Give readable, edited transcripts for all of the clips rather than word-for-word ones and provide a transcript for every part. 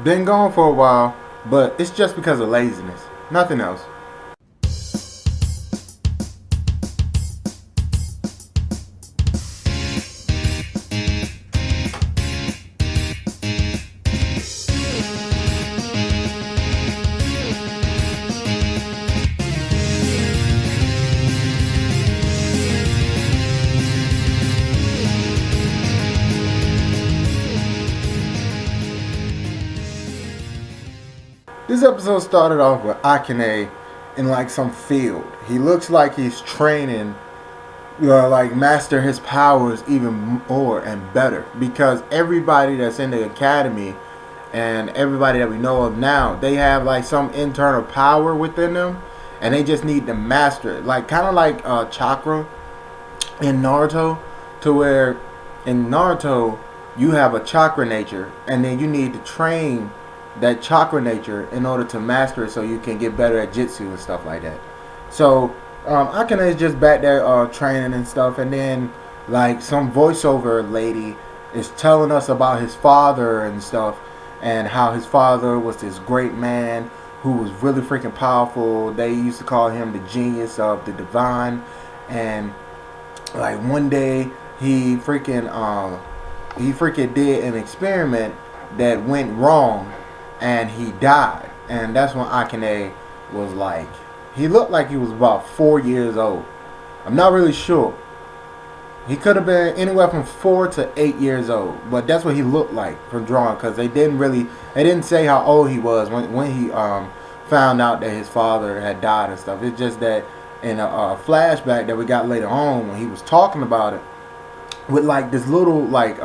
Been gone for a while, but it's just because of laziness. Nothing else. This episode started off with Kanay in like some field. He looks like he's training, like master his powers even more and better. Because everybody that's in the academy and everybody that we know of now, they have like some internal power within them, and they just need to master it. Like kind of like chakra in Naruto, to where in Naruto you have a chakra nature, and then you need to train that chakra nature in order to master it so you can get better at jitsu and stuff like that. So Akane is just back there training and stuff, and then like some voiceover lady is telling us about his father and stuff, and how his father was this great man who was really freaking powerful. They used to call him the genius of the divine, and like one day he freaking did an experiment that went wrong, and he died. And that's when Akane was like, he looked like he was about 4 years old. I'm not really sure. He could have been anywhere from 4 to 8 years old, but that's what he looked like from drawing, because they didn't say how old he was when he found out that his father had died and stuff. It's just that in a flashback that we got later on, when he was talking about it with like this little like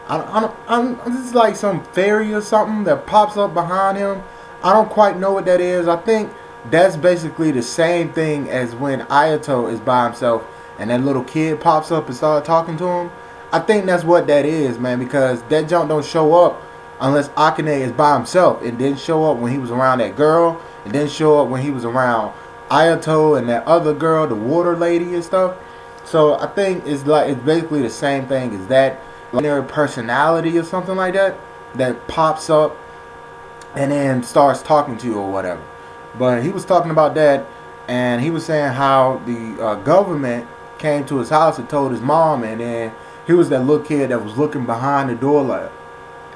this is like some fairy or something that pops up behind him. I don't quite know what that is. I think that's basically the same thing as when Ayatollah is by himself and that little kid pops up and starts talking to him. I think that's what that is, man, because that junk don't show up unless Akane is by himself. It didn't show up when he was around that girl. It didn't show up when he was around Ayatollah and that other girl, the water lady and stuff. So I think it's basically the same thing as that. Like personality or something like that pops up and then starts talking to you or whatever. But he was talking about that, and he was saying how the government came to his house and told his mom, and then he was that little kid that was looking behind the door, like,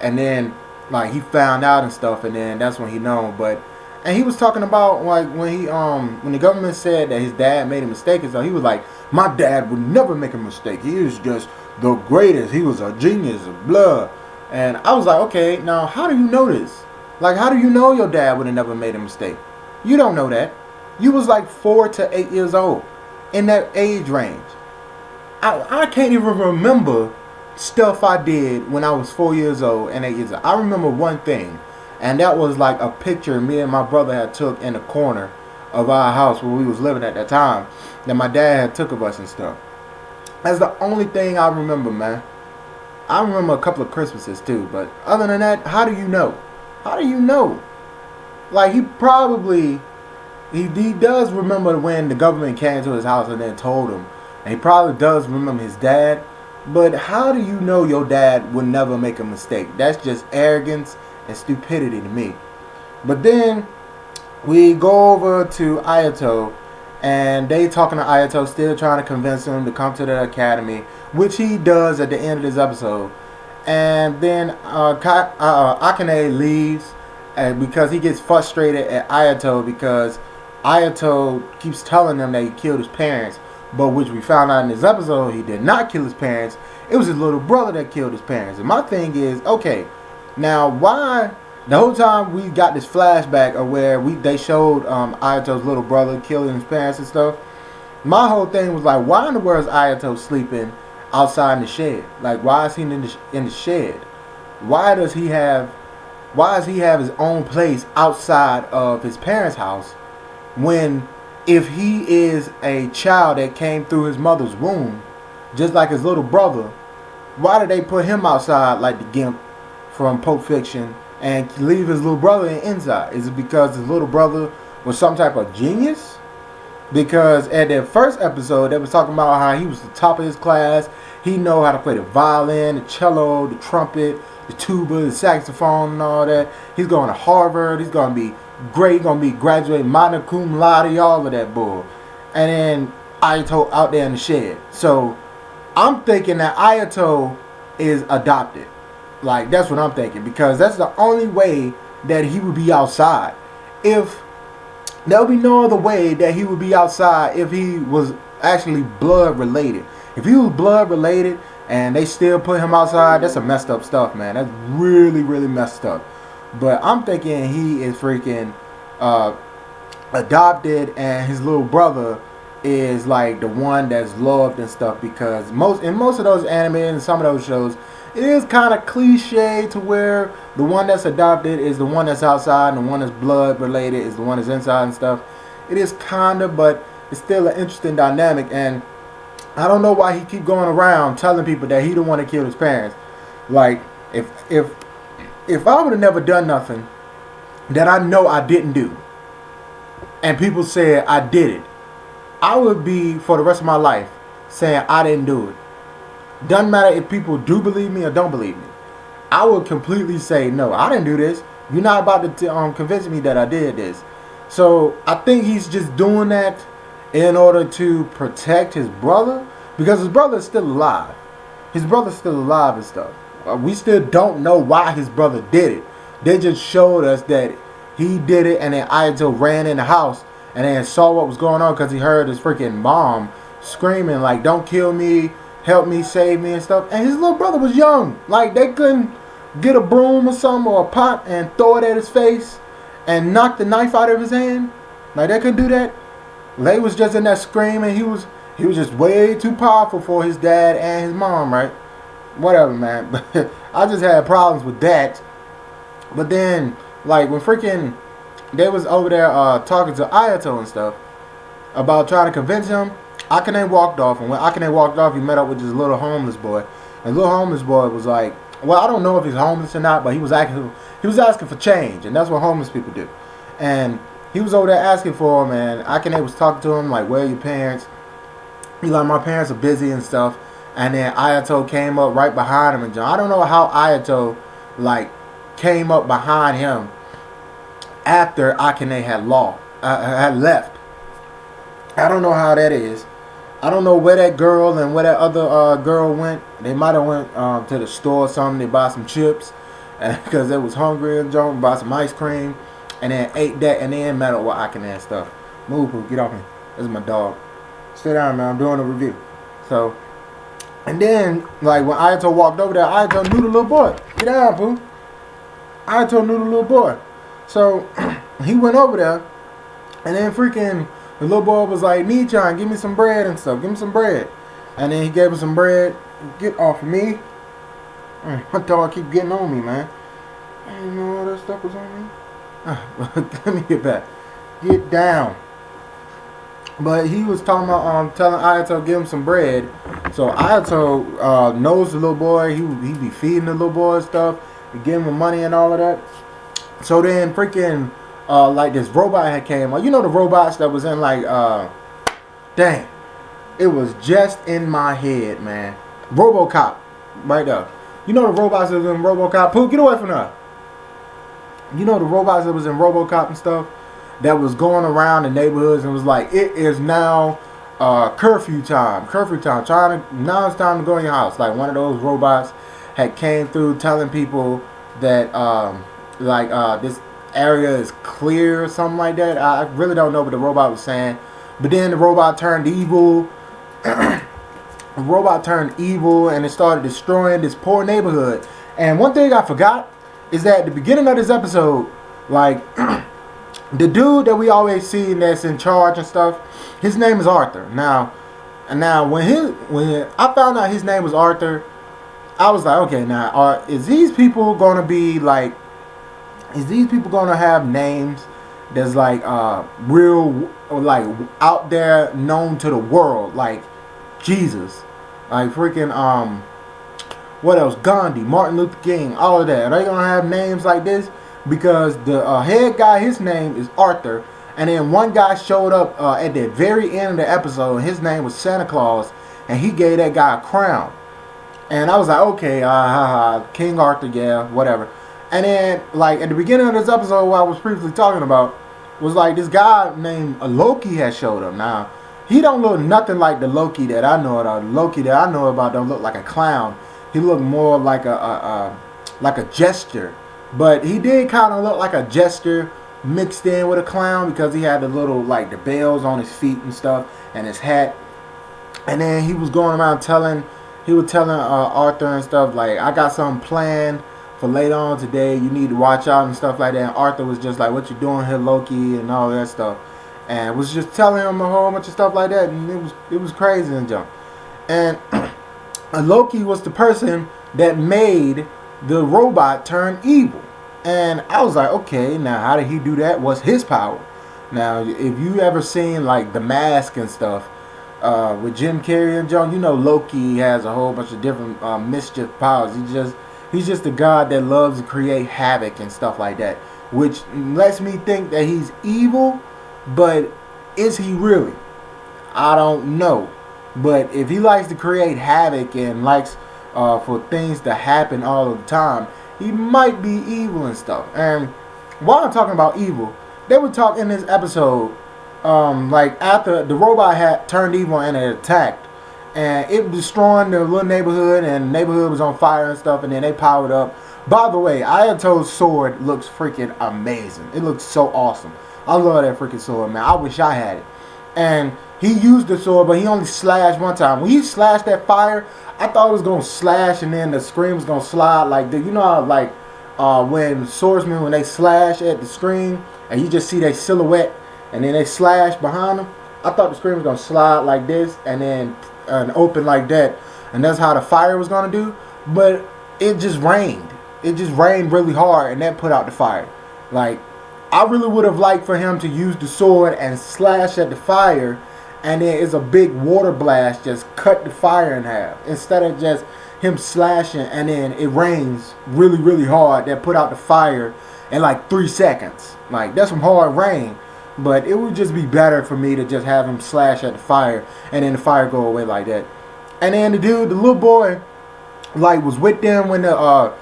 and then like he found out and stuff, and then that's when he known. But and he was talking about like when the government said that his dad made a mistake and so he was like, my dad would never make a mistake. He was just the greatest. He was a genius of blood. And I was like, okay, now how do you know this? Like, how do you know your dad would have never made a mistake? You don't know that. You was like 4 to 8 years old, in that age range. I can't even remember stuff I did when I was 4 years old and 8 years old. I remember one thing, and that was like a picture me and my brother had took in the corner of our house where we was living at that time, that my dad had took of us and stuff. That's the only thing I remember, man. I remember a couple of Christmases too, but other than that, how do you know? How do you know? Like he does remember when the government came to his house and then told him, and he probably does remember his dad. But how do you know your dad would never make a mistake? That's just arrogance and stupidity to me. But then we go over to Ayato, and they talking to Ayato, still trying to convince him to come to the academy, which he does at the end of this episode. And then Akane leaves because he gets frustrated at Ayato, because Ayato keeps telling them that he killed his parents, but which we found out in this episode, he did not kill his parents. It was his little brother that killed his parents. And my thing is, okay, now why? The whole time we got this flashback of where they showed Ayato's little brother killing his parents and stuff. My whole thing was like, why in the world is Ayato sleeping outside in the shed? Like, why is he in the shed? Why does he have his own place outside of his parents' house, when if he is a child that came through his mother's womb, just like his little brother, why did they put him outside like the Gimp from Pulp Fiction and leave his little brother inside? Is it because his little brother was some type of genius? Because at that first episode, they was talking about how he was the top of his class. He know how to play the violin, the cello, the trumpet, the tuba, the saxophone, and all that. He's going to Harvard. He's going to be great. He's going to be graduating magna cum laude, all of that bull. And then Ayatollah out there in the shed. So I'm thinking that Ayatollah is adopted. Like, that's what I'm thinking, because that's the only way that he would be outside. If there would be no other way that he would be outside if he was actually blood related. If he was blood related and they still put him outside, that's some messed up stuff, man. That's really, really messed up. But I'm thinking he is freaking adopted, and his little brother is like the one that's loved and stuff, because most of those anime and some of those shows, it is kind of cliche to where the one that's adopted is the one that's outside, and the one that's blood related is the one that's inside and stuff. It is kind of, but it's still an interesting dynamic, and I don't know why he keep going around telling people that he don't want to kill his parents. Like, if I would have never done nothing that I know I didn't do, and people said I did it, I would be, for the rest of my life, saying I didn't do it. Doesn't matter if people do believe me or don't believe me. I would completely say, no, I didn't do this. You're not about to convince me that I did this. So I think he's just doing that in order to protect his brother, because his brother is still alive. His brother's still alive and stuff. We still don't know why his brother did it. They just showed us that he did it, and then Ayatollah ran in the house and then saw what was going on, because he heard his freaking mom screaming like, don't kill me, help me, save me and stuff. And his little brother was young. Like, they couldn't get a broom or something or a pot and throw it at his face and knock the knife out of his hand. Like, they couldn't do that. They was just in there screaming. He was just way too powerful for his dad and his mom, right? Whatever, man. But I just had problems with that. But then, like, when freaking they was over there talking to Ayatollah and stuff about trying to convince him, Kanay walked off. And when Kanay walked off, he met up with this little homeless boy. And the little homeless boy was like, well, I don't know if he's homeless or not, but he was asking for change. And that's what homeless people do. And he was over there asking for him, and Kanay was talking to him like, where are your parents? He's like, my parents are busy and stuff. And then Ayatollah came up right behind him. And I don't know how Ayatollah like came up behind him after Kanay had left. I don't know how that is. I don't know where that girl and where that other girl went. They might have went to the store or something. They bought some chips because they was hungry and junk. Bought some ice cream and then ate that, and then met up with Kanay and stuff. Move, Pooh, get off me. This is my dog. Sit down, man. I'm doing a review. So, and then like when Ayatollah walked over there, Ayatollah knew the little boy. Get down, Pooh. Ayatollah knew the little boy. So he went over there, and then freaking the little boy was like, Nichan, give me some bread and stuff. Give me some bread. And then he gave him some bread. Get off of me. My dog keep getting on me, man. I didn't know all that stuff was on me. Let me get back. Get down. But he was talking about telling Ayatollah give him some bread. So Ayatollah knows the little boy. He be feeding the little boy and stuff. He give him money and all of that. So then freaking like this robot had came. You know the robots that was in like dang. It was just in my head, man. RoboCop. Right there. You know the robots that was in RoboCop? Pooh, get away from that. You know the robots that was in RoboCop and stuff that was going around the neighborhoods and was like, it is now curfew time. Now it's time to go in your house. Like one of those robots had came through telling people that this area is clear or something like that. I really don't know what the robot was saying. But then the robot turned evil. The robot turned evil and it started destroying this poor neighborhood. And one thing I forgot is that at the beginning of this episode, like the dude that we always see that's in charge and stuff, his name is Arthur. Now when I found out his name was Arthur, I was like, okay, now is these people gonna be like, is these people gonna have names that's like real, like out there, known to the world, like Jesus, like freaking what else? Gandhi, Martin Luther King, all of that. Are they gonna have names like this? Because the head guy, his name is Arthur, and then one guy showed up at the very end of the episode, and his name was Santa Claus, and he gave that guy a crown. And I was like, okay, King Arthur, yeah, whatever. And then, like, at the beginning of this episode, what I was previously talking about was like this guy named Loki had showed up. Now, he don't look nothing like the Loki that I know about. The Loki that I know about don't look like a clown. He looked more like a jester. But he did kind of look like a jester mixed in with a clown because he had the little, like, the bells on his feet and stuff and his hat. And then he was going around telling Arthur and stuff like, I got something planned for later on today. You need to watch out and stuff like that. And Arthur was just like, what you doing here, Loki, and all that stuff. And was just telling him a whole bunch of stuff like that. And it was crazy and junk. And Loki was the person that made the robot turn evil. And I was like, okay, now how did he do that? What's his power? Now, if you ever seen like The Mask and stuff, with Jim Carrey and John, you know Loki has a whole bunch of different mischief powers. He's just a god that loves to create havoc and stuff like that, which lets me think that he's evil. But is he really? I don't know. But if he likes to create havoc and likes for things to happen all the time, he might be evil and stuff. And while I'm talking about evil, they were talking in this episode. Like after the robot had turned evil and it attacked, and it was destroying the little neighborhood, and the neighborhood was on fire and stuff, and then they powered up. By the way, Ayatollah's sword looks freaking amazing. It looks so awesome. I love that freaking sword, man. I wish I had it. And he used the sword, but he only slashed one time. When he slashed that fire, I thought it was gonna slash, and then the screen was gonna slide like the, you know how like when swordsmen, when they slash at the screen and you just see their silhouette and then they slash behind them. I thought the screen was gonna slide like this and then open like that, and that's how the fire was gonna do. But it just rained. It just rained really hard, and that put out the fire. Like, I really would have liked for him to use the sword and slash at the fire, and then it's a big water blast just cut the fire in half, instead of just him slashing and then it rains really, really hard that put out the fire in like 3 seconds. Like, that's some hard rain. But it would just be better for me to just have him slash at the fire and then the fire go away like that. And then the little boy, like, was with them when the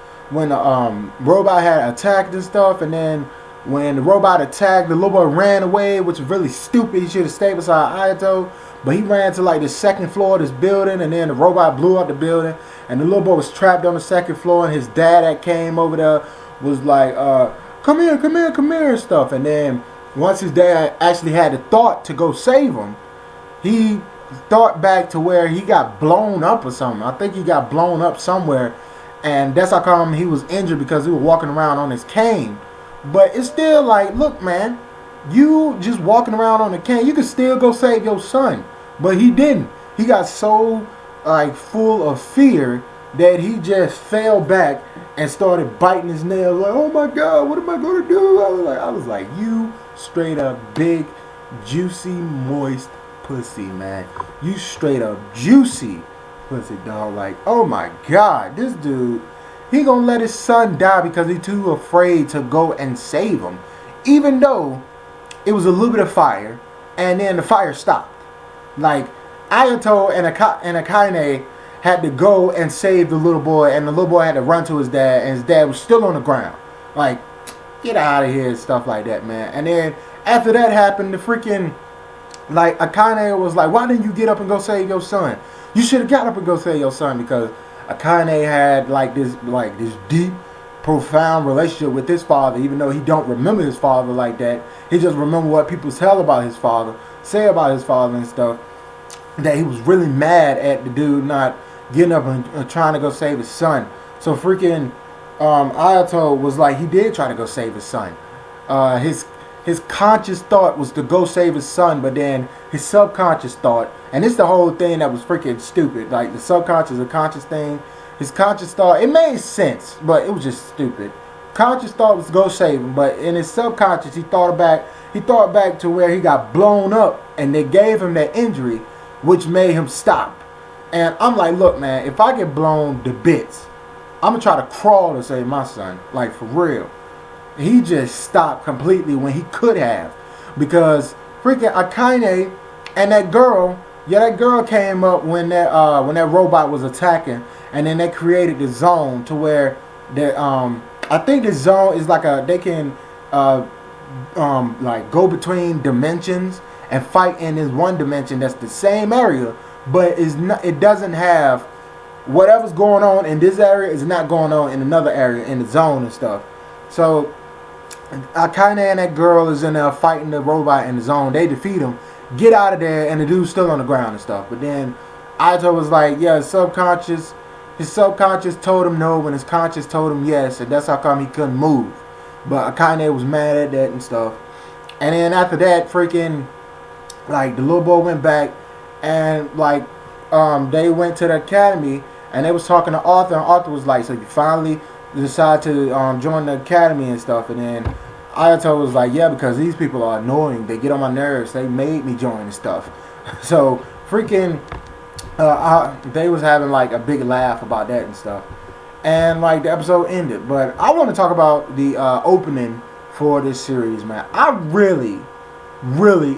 robot had attacked and stuff. And then when the robot attacked, the little boy ran away, which was really stupid. He should have stayed beside Ayatollah. But he ran to like the second floor of this building, and then the robot blew up the building. And the little boy was trapped on the second floor, and his dad that came over there was like, come here, and stuff. And then once his dad actually had the thought to go save him, he thought back to where he got blown up or something. I think he got blown up somewhere, and that's how come he was injured, because he was walking around on his cane. But it's still like, look, man, you just walking around on a cane, you could still go save your son. But he didn't. He got so like full of fear that he just fell back and started biting his nails. Like, oh my God, what am I gonna do? I was like, you straight up big, juicy, moist pussy, man. You straight up juicy pussy, dog. Like, oh my God, this dude, he gonna let his son die because he too afraid to go and save him, even though it was a little bit of fire, and then the fire stopped. Like, Ayatollah and Kanay had to go and save the little boy, and the little boy had to run to his dad, and his dad was still on the ground. Like, get out of here and stuff like that, man. And then after that happened, the freaking, like, Akane was like, why didn't you get up and go save your son? You should have got up and go save your son, because Akane had like this deep, profound relationship with his father, even though he don't remember his father like that. He just remember what people say about his father and stuff. That he was really mad at the dude not getting up and trying to go save his son. So freaking Ayatollah was like, he did try to go save his son. His conscious thought was to go save his son, but then his subconscious thought, and it's the whole thing that was freaking stupid. Like, the subconscious and conscious thing, his conscious thought, it made sense, but it was just stupid. Conscious thought was to go save him, but in his subconscious, he thought back to where he got blown up, and they gave him that injury, which made him stop. And I'm like, look, man, if I get blown to bits, I'm gonna try to crawl to save my son, like, for real. He just stopped completely when he could have, because freaking Akane and that girl Yeah, that girl came up when that robot was attacking, and then they created the zone to where the I think the zone is like they can uh like go between dimensions and fight in this one dimension that's the same area, but it doesn't have whatever's going on in this area is not going on in another area in the zone and stuff. So Kanay and that girl is in there fighting the robot in the zone. They defeat him, get out of there, and the dude's still on the ground and stuff. But then Ayatollah was like, yeah, his subconscious told him no, when his conscious told him yes, and that's how come he couldn't move. But Kanay was mad at that and stuff. And then after that, freaking, like, the little boy went back, and like they went to the academy, and they was talking to Arthur, and Arthur was like, so you finally decide to join the academy and stuff. And then Ayatollah was like, yeah, because these people are annoying, they get on my nerves, they made me join and stuff. So freaking they was having like a big laugh about that and stuff, and like the episode ended. But I want to talk about the opening for this series, man. I really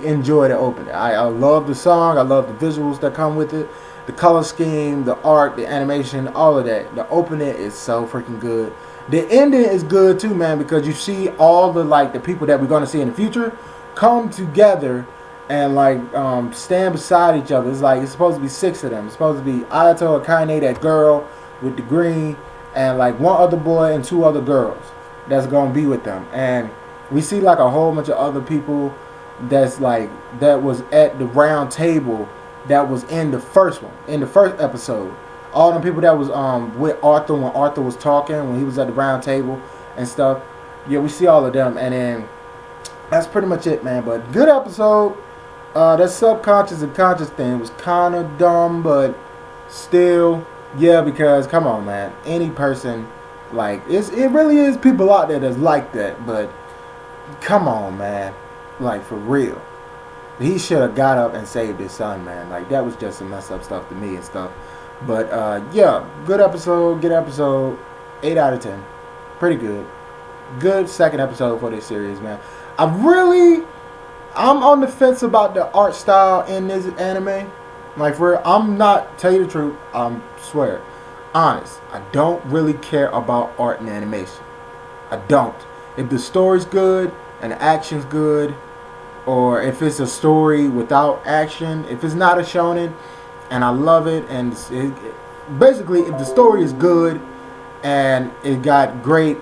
enjoy the opening. I love the song, I love the visuals that come with it, the color scheme, the art, the animation, all of that. The opening is so freaking good. The ending is good too, man, because you see all the people that we're gonna see in the future come together and like stand beside each other. It's like it's supposed to be 6 of them. It's supposed to be Ayatollah, Kanay, that girl with the green, and like one other boy and 2 other girls that's gonna be with them. And we see like a whole bunch of other people that was at the round table that was in the first one, in the first episode. All them people that was with Arthur when Arthur was talking, when he was at the round table and stuff. Yeah, we see all of them, and then that's pretty much it, man. But good episode. That subconscious and conscious thing was kind of dumb, but still, yeah, because come on, man, any person, like, it really is people out there that's like that, but come on, man, like, for real. He should have got up and saved his son, man. Like, that was just some messed up stuff to me and stuff. But yeah, good episode, 8 out of 10, pretty good. Good second episode for this series, man. I'm on the fence about the art style in this anime. Like, I'm not, tell you the truth, I swear, honest, I don't really care about art and animation. I don't. If the story's good and the action's good, or if it's a story without action, if it's not a shonen and I love it, and basically if the story is good and it got great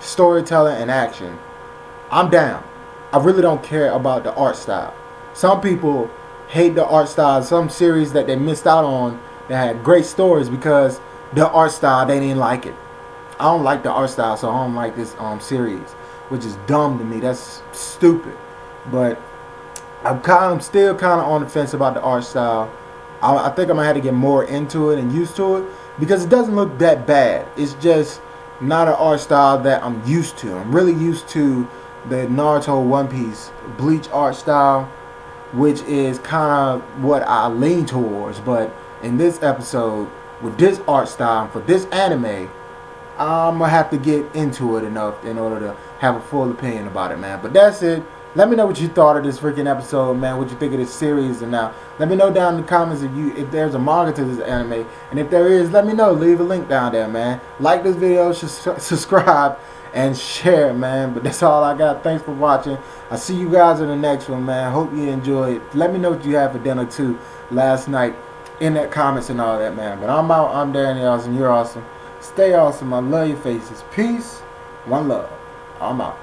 storytelling and action, I'm down. I really don't care about the art style. Some people hate the art style. Some series that they missed out on that had great stories because the art style, they didn't like it. I don't like the art style, so I don't like this series, which is dumb to me. That's stupid. But I'm still kind of on the fence about the art style. I think I'm gonna have to get more into it and used to it, because it doesn't look that bad. It's just not an art style that I'm used to. I'm really used to the Naruto, One Piece, Bleach art style, which is kind of what I lean towards. But in this episode, with this art style for this anime, I'm gonna have to get into it enough in order to have a full opinion about it, man. But that's it. Let me know what you thought of this freaking episode, man. What you think of this series, and now let me know down in the comments if there's a manga to this anime, and if there is, let me know. Leave a link down there, man. Like this video, subscribe, and share, man. But that's all I got. Thanks for watching. I'll see you guys in the next one, man. Hope you enjoy it. Let me know what you had for dinner too last night in the comments and all that, man. But I'm out. I'm Danny Awesome. You're awesome. Stay awesome. I love your faces. Peace. One love. I'm out.